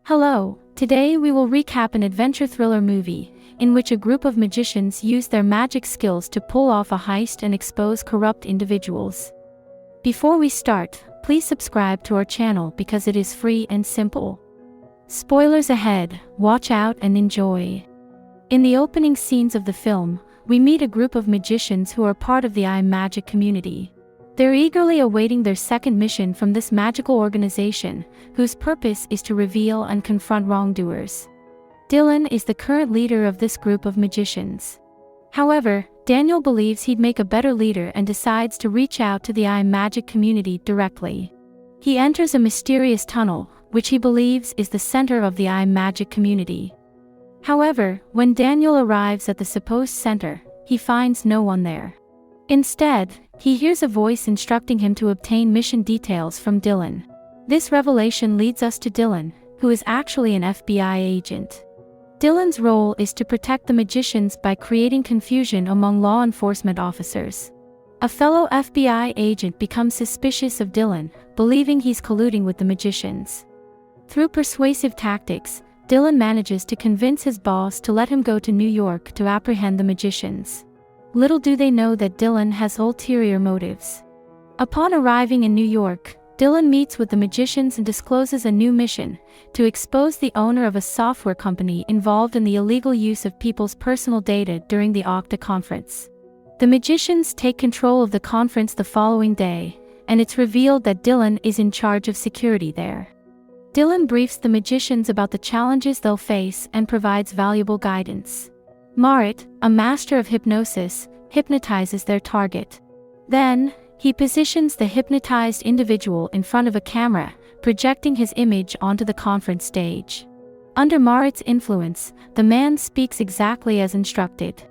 Hello, today we will recap an adventure thriller movie, in which a group of magicians use their magic skills to pull off a heist and expose corrupt individuals. Before we start, please subscribe to our channel because it is free and simple. Spoilers ahead, watch out and enjoy. In the opening scenes of the film, we meet a group of magicians who are part of the magic community. They're eagerly awaiting their second mission from this magical organization, whose purpose is to reveal and confront wrongdoers. Dylan is the current leader of this group of magicians. However, Daniel believes he'd make a better leader and decides to reach out to the magic community directly. He enters a mysterious tunnel, which he believes is the center of the magic community. However, when Daniel arrives at the supposed center, he finds no one there. Instead, he hears a voice instructing him to obtain mission details from Dylan. This revelation leads us to Dylan, who is actually an FBI agent. Dylan's role is to protect the magicians by creating confusion among law enforcement officers. A fellow FBI agent becomes suspicious of Dylan, believing he's colluding with the magicians. Through persuasive tactics, Dylan manages to convince his boss to let him go to New York to apprehend the magicians. Little do they know that Dylan has ulterior motives. Upon arriving in New York, Dylan meets with the magicians and discloses a new mission: to expose the owner of a software company involved in the illegal use of people's personal data during the Okta conference. The magicians take control of the conference the following day, and it's revealed that Dylan is in charge of security there. Dylan briefs the magicians about the challenges they'll face and provides valuable guidance. Merritt, a master of hypnosis, hypnotizes their target. Then, he positions the hypnotized individual in front of a camera, projecting his image onto the conference stage. Under Merritt's influence, the man speaks exactly as instructed.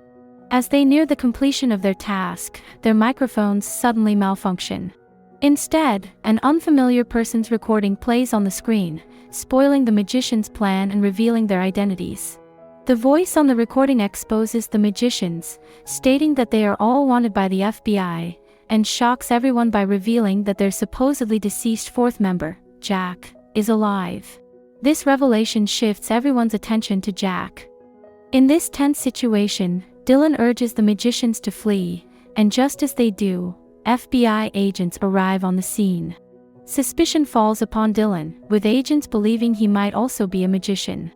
As they near the completion of their task, their microphones suddenly malfunction. Instead, an unfamiliar person's recording plays on the screen, spoiling the magician's plan and revealing their identities. The voice on the recording exposes the magicians, stating that they are all wanted by the FBI, and shocks everyone by revealing that their supposedly deceased fourth member, Jack, is alive. This revelation shifts everyone's attention to Jack. In this tense situation, Dylan urges the magicians to flee, and just as they do, FBI agents arrive on the scene. Suspicion falls upon Dylan, with agents believing he might also be a magician.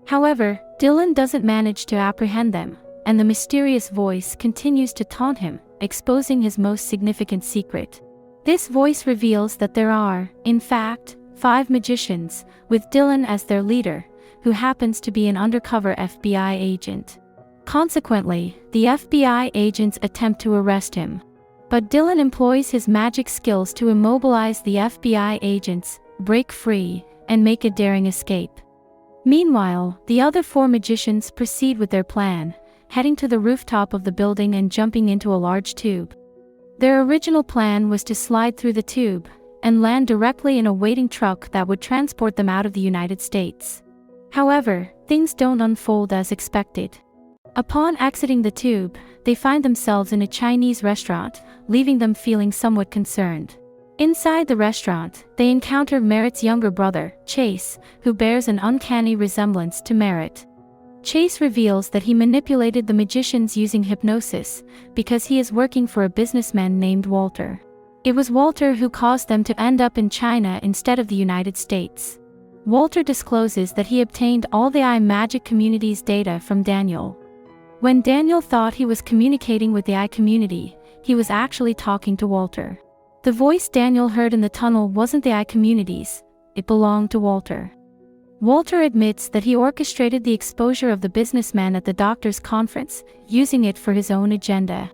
However, Dylan doesn't manage to apprehend them, and the mysterious voice continues to taunt him, exposing his most significant secret. This voice reveals that there are, in fact, 5 magicians, with Dylan as their leader, who happens to be an undercover FBI agent. Consequently, the FBI agents attempt to arrest him. But Dylan employs his magic skills to immobilize the FBI agents, break free, and make a daring escape. Meanwhile, the other 4 magicians proceed with their plan, heading to the rooftop of the building and jumping into a large tube. Their original plan was to slide through the tube, and land directly in a waiting truck that would transport them out of the United States. However, things don't unfold as expected. Upon exiting the tube, they find themselves in a Chinese restaurant, leaving them feeling somewhat concerned. Inside the restaurant, they encounter Merritt's younger brother, Chase, who bears an uncanny resemblance to Merritt. Chase reveals that he manipulated the magicians using hypnosis, because he is working for a businessman named Walter. It was Walter who caused them to end up in China instead of the United States. Walter discloses that he obtained all the magic community's data from Daniel. When Daniel thought he was communicating with the community, he was actually talking to Walter. The voice Daniel heard in the tunnel wasn't the community's, it belonged to Walter. Walter admits that he orchestrated the exposure of the businessman at the doctor's conference, using it for his own agenda.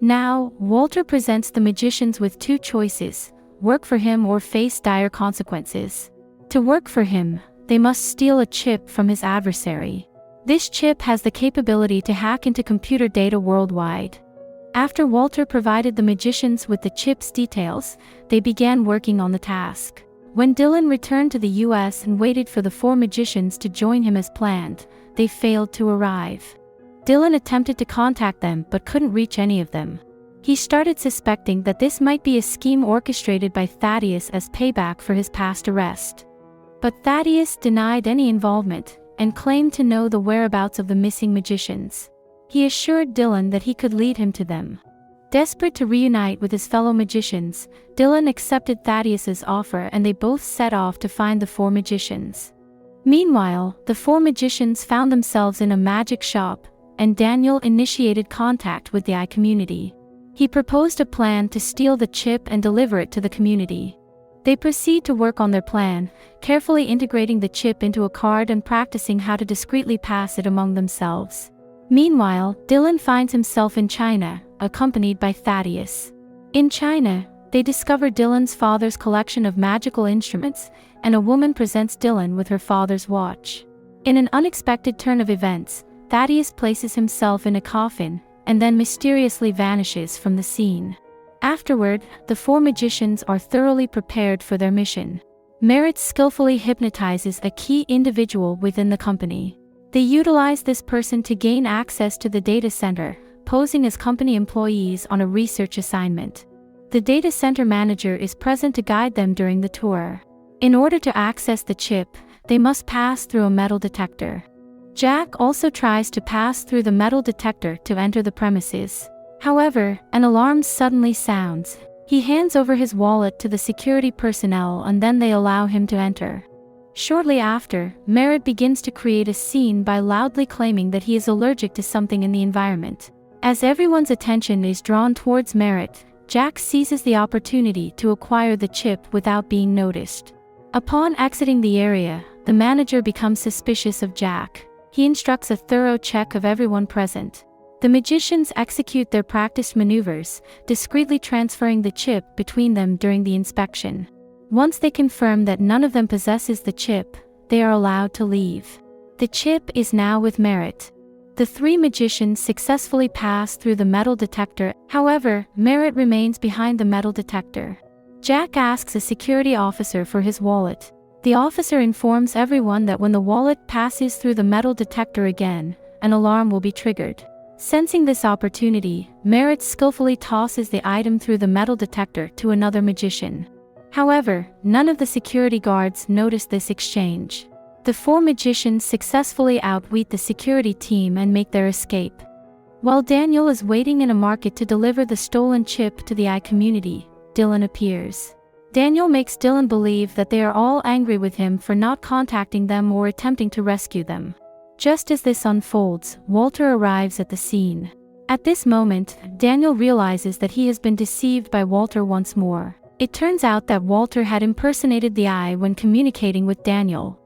Now, Walter presents the magicians with 2 choices: work for him or face dire consequences. To work for him, they must steal a chip from his adversary. This chip has the capability to hack into computer data worldwide. After Walter provided the magicians with the chip's details, they began working on the task. When Dylan returned to the US and waited for the 4 magicians to join him as planned, they failed to arrive. Dylan attempted to contact them but couldn't reach any of them. He started suspecting that this might be a scheme orchestrated by Thaddeus as payback for his past arrest. But Thaddeus denied any involvement and claimed to know the whereabouts of the missing magicians. He assured Dylan that he could lead him to them. Desperate to reunite with his fellow magicians, Dylan accepted Thaddeus's offer and they both set off to find the four magicians. Meanwhile, the four magicians found themselves in a magic shop, and Daniel initiated contact with the eye community. He proposed a plan to steal the chip and deliver it to the community. They proceed to work on their plan, carefully integrating the chip into a card and practicing how to discreetly pass it among themselves. Meanwhile, Dylan finds himself in China, accompanied by Thaddeus. In China, they discover Dylan's father's collection of magical instruments, and a woman presents Dylan with her father's watch. In an unexpected turn of events, Thaddeus places himself in a coffin, and then mysteriously vanishes from the scene. Afterward, the four magicians are thoroughly prepared for their mission. Merritt skillfully hypnotizes a key individual within the company. They utilize this person to gain access to the data center, posing as company employees on a research assignment. The data center manager is present to guide them during the tour. In order to access the chip, they must pass through a metal detector. Jack also tries to pass through the metal detector to enter the premises. However, an alarm suddenly sounds. He hands over his wallet to the security personnel and then they allow him to enter. Shortly after, Merritt begins to create a scene by loudly claiming that he is allergic to something in the environment. As everyone's attention is drawn towards Merritt, Jack seizes the opportunity to acquire the chip without being noticed. Upon exiting the area, the manager becomes suspicious of Jack. He instructs a thorough check of everyone present. The magicians execute their practiced maneuvers, discreetly transferring the chip between them during the inspection. Once they confirm that none of them possesses the chip, they are allowed to leave. The chip is now with Merritt. The three magicians successfully pass through the metal detector, however, Merritt remains behind the metal detector. Jack asks a security officer for his wallet. The officer informs everyone that when the wallet passes through the metal detector again, an alarm will be triggered. Sensing this opportunity, Merritt skillfully tosses the item through the metal detector to another magician. However, none of the security guards notice this exchange. The four magicians successfully outwit the security team and make their escape. While Daniel is waiting in a market to deliver the stolen chip to the eye community, Dylan appears. Daniel makes Dylan believe that they are all angry with him for not contacting them or attempting to rescue them. Just as this unfolds, Walter arrives at the scene. At this moment, Daniel realizes that he has been deceived by Walter once more. It turns out that Walter had impersonated the eye when communicating with Daniel.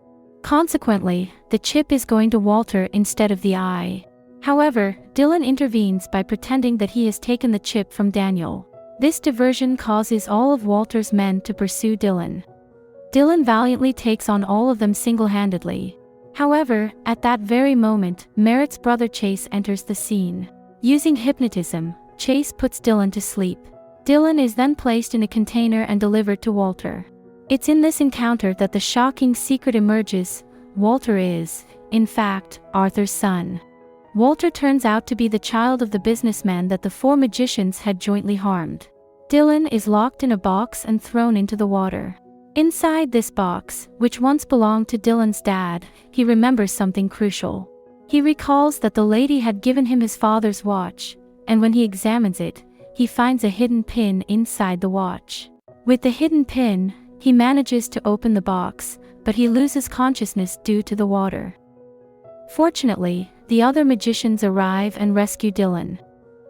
Consequently, the chip is going to Walter instead of the eye. However, Dylan intervenes by pretending that he has taken the chip from Daniel. This diversion causes all of Walter's men to pursue Dylan. Dylan valiantly takes on all of them single-handedly. However, at that very moment, Merritt's brother Chase enters the scene. Using hypnotism, Chase puts Dylan to sleep. Dylan is then placed in a container and delivered to Walter. It's in this encounter that the shocking secret emerges. Walter is, in fact, Arthur's son. Walter turns out to be the child of the businessman that the four magicians had jointly harmed. Dylan is locked in a box and thrown into the water. Inside this box, which once belonged to Dylan's dad, he remembers something crucial. He recalls that the lady had given him his father's watch, and when he examines it, he finds a hidden pin inside the watch. With the hidden pin, he manages to open the box, but he loses consciousness due to the water. Fortunately, the other magicians arrive and rescue Dylan.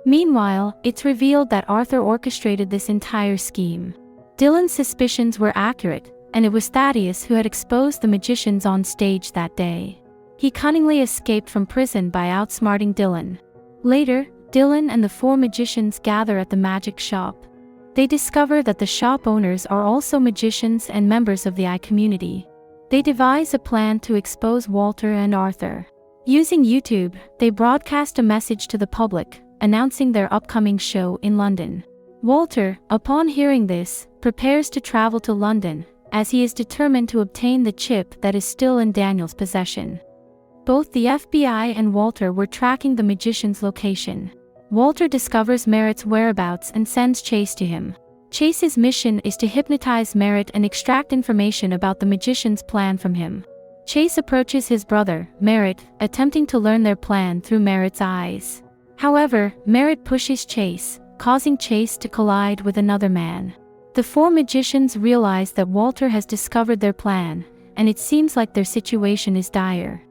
Meanwhile, it's revealed that Arthur orchestrated this entire scheme. Dylan's suspicions were accurate, and it was Thaddeus who had exposed the magicians on stage that day. He cunningly escaped from prison by outsmarting Dylan. Later, Dylan and the four magicians gather at the magic shop. They discover that the shop owners are also magicians and members of the eye community. They devise a plan to expose Walter and Arthur. Using YouTube, they broadcast a message to the public, announcing their upcoming show in London. Walter, upon hearing this, prepares to travel to London, as he is determined to obtain the chip that is still in Daniel's possession. Both the FBI and Walter were tracking the magician's location. Walter discovers Merritt's whereabouts and sends Chase to him. Chase's mission is to hypnotize Merritt and extract information about the magician's plan from him. Chase approaches his brother, Merritt, attempting to learn their plan through Merritt's eyes. However, Merritt pushes Chase, causing Chase to collide with another man. The four magicians realize that Walter has discovered their plan, and it seems like their situation is dire.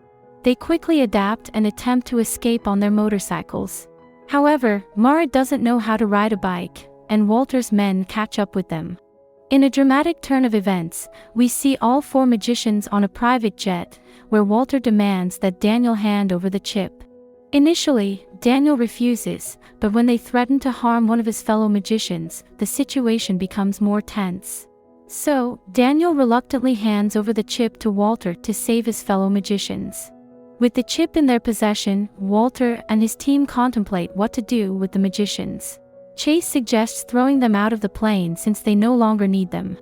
They quickly adapt and attempt to escape on their motorcycles. However, Merritt doesn't know how to ride a bike, and Walter's men catch up with them. In a dramatic turn of events, we see all four magicians on a private jet, where Walter demands that Daniel hand over the chip. Initially, Daniel refuses, but when they threaten to harm one of his fellow magicians, the situation becomes more tense. So, Daniel reluctantly hands over the chip to Walter to save his fellow magicians. With the chip in their possession, Walter and his team contemplate what to do with the magicians. Chase suggests throwing them out of the plane since they no longer need them.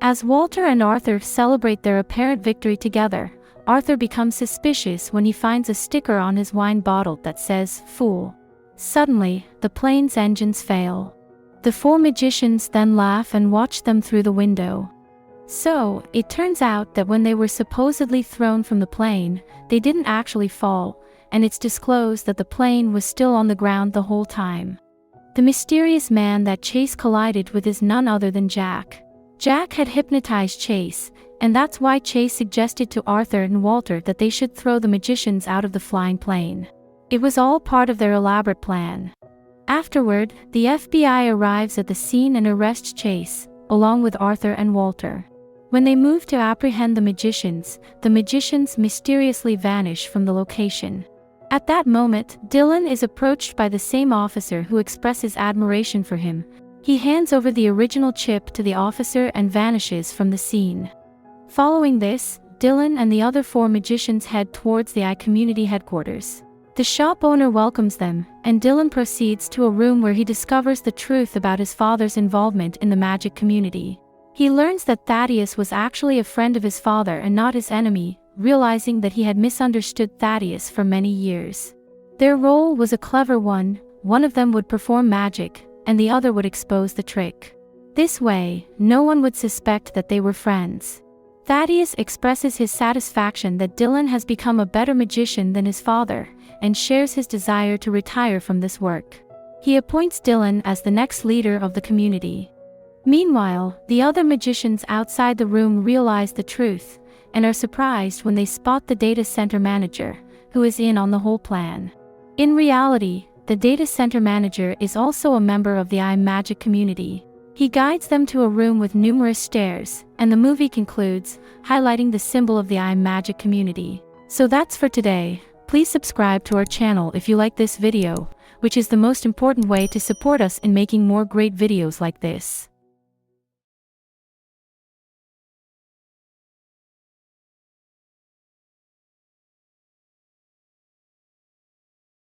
As Walter and Arthur celebrate their apparent victory together, Arthur becomes suspicious when he finds a sticker on his wine bottle that says, "Fool." Suddenly, the plane's engines fail. The four magicians then laugh and watch them through the window. So, it turns out that when they were supposedly thrown from the plane, they didn't actually fall, and it's disclosed that the plane was still on the ground the whole time. The mysterious man that Chase collided with is none other than Jack. Jack had hypnotized Chase, and that's why Chase suggested to Arthur and Walter that they should throw the magicians out of the flying plane. It was all part of their elaborate plan. Afterward, the FBI arrives at the scene and arrests Chase, along with Arthur and Walter. When they move to apprehend the magicians mysteriously vanish from the location. At that moment, Dylan is approached by the same officer who expresses admiration for him. He hands over the original chip to the officer and vanishes from the scene. Following this, Dylan and the other four magicians head towards the community headquarters. The shop owner welcomes them, and Dylan proceeds to a room where he discovers the truth about his father's involvement in the magic community. He learns that Thaddeus was actually a friend of his father and not his enemy, realizing that he had misunderstood Thaddeus for many years. Their role was a clever one of them would perform magic, and the other would expose the trick. This way, no one would suspect that they were friends. Thaddeus expresses his satisfaction that Dylan has become a better magician than his father, and shares his desire to retire from this work. He appoints Dylan as the next leader of the community. Meanwhile, the other magicians outside the room realize the truth, and are surprised when they spot the data center manager, who is in on the whole plan. In reality, the data center manager is also a member of the magic community. He guides them to a room with numerous stairs, and the movie concludes, highlighting the symbol of the magic community. So that's for today. Please subscribe to our channel if you like this video, which is the most important way to support us in making more great videos like this.